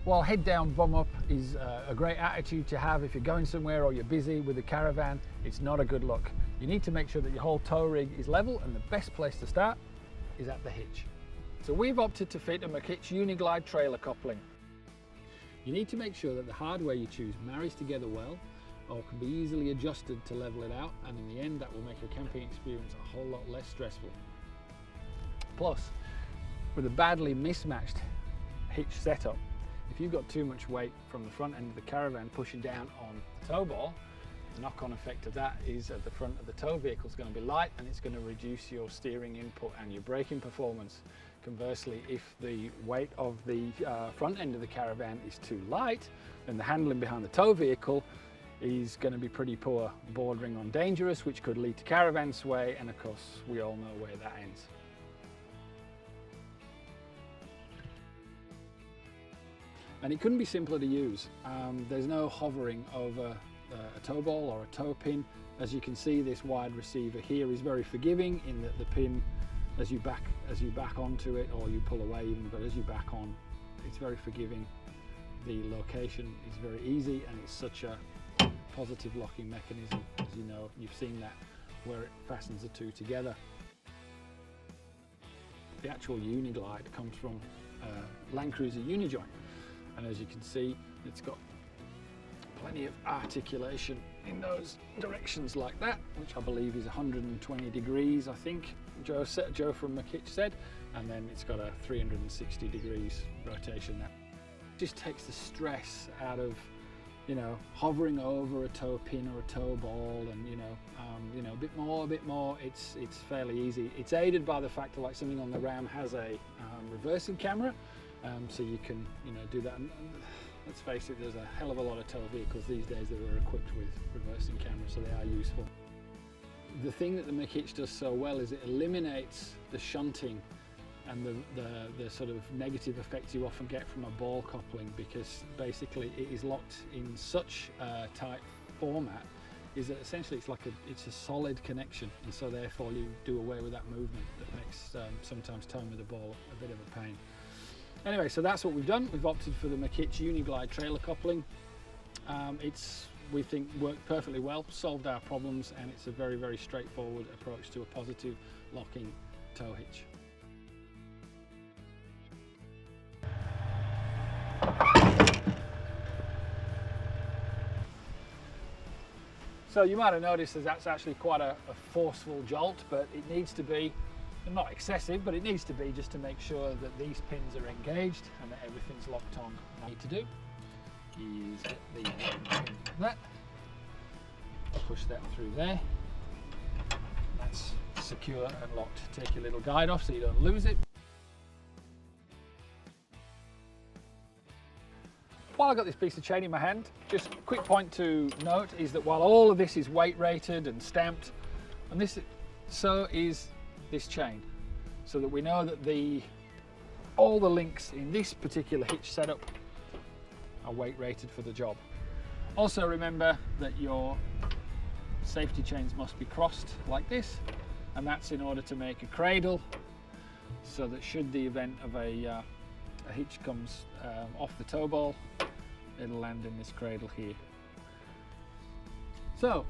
While head down, bum up is a great attitude to have if you're going somewhere or you're busy with a caravan, it's not a good look. You need to make sure that your whole tow rig is level, and the best place to start is at the hitch. So we've opted to fit a McHitch Uniglide Trailer Coupling. You need to make sure that the hardware you choose marries together well or can be easily adjusted to level it out, and in the end that will make your camping experience a whole lot less stressful. Plus, with a badly mismatched hitch setup, if you've got too much weight from the front end of the caravan pushing down on the tow ball, the knock-on effect of that is at the front of the tow vehicle is going to be light, and it's going to reduce your steering input and your braking performance. Conversely, if the weight of the front end of the caravan is too light, then the handling behind the tow vehicle is going to be pretty poor, bordering on dangerous, which could lead to caravan sway, and of course we all know where that ends. And it couldn't be simpler to use. There's no hovering over a tow ball or a tow pin. As you can see, this wide receiver here is very forgiving in that the pin, as you back onto it, or you pull away even, but as you back on, it's very forgiving. The location is very easy, and it's such a positive locking mechanism. As you know, you've seen that, where it fastens the two together. The actual Uniglide comes from Land Cruiser Unijoint. And as you can see, it's got plenty of articulation in those directions like that, which I believe is 120 degrees, I think Joe from McHitch said, and then it's got a 360 degrees rotation. That just takes the stress out of, you know, hovering over a tow pin or a tow ball, and you know, a bit more. It's fairly easy. It's aided by the fact that, like, something on the Ram has a reversing camera. So you can, do that. And let's face it, there's a hell of a lot of tow vehicles these days that are equipped with reversing cameras, so they are useful. The thing that the McHitch does so well is it eliminates the shunting and the sort of negative effects you often get from a ball coupling, because basically it is locked in such a tight format is that essentially it's a solid connection, and so therefore you do away with that movement that makes sometimes towing with a ball a bit of a pain. Anyway, so that's what we've done. We've opted for the McHitch Uniglide Trailer Coupling. We think worked perfectly well, solved our problems, and it's a very, very straightforward approach to a positive locking tow hitch. So you might have noticed that that's actually quite a forceful jolt, but it needs to be not excessive, but it needs to be, just to make sure that these pins are engaged and that everything's locked on. What I need to do is get the pin like that, push that through there. That's secure and locked. Take your little guide off so you don't lose it. While I've got this piece of chain in my hand, just a quick point to note is that while all of this is weight rated and stamped, and so is this chain, so that we know that all the links in this particular hitch setup are weight rated for the job. Also remember that your safety chains must be crossed like this, and that's in order to make a cradle, so that should the event of a hitch comes off the tow ball, it'll land in this cradle here. So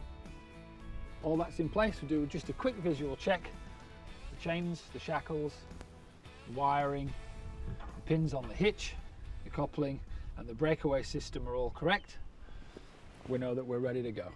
all that's in place. We'll do just a quick visual check. The chains, the shackles, the wiring, the pins on the hitch, the coupling and the breakaway system are all correct. We know that we're ready to go.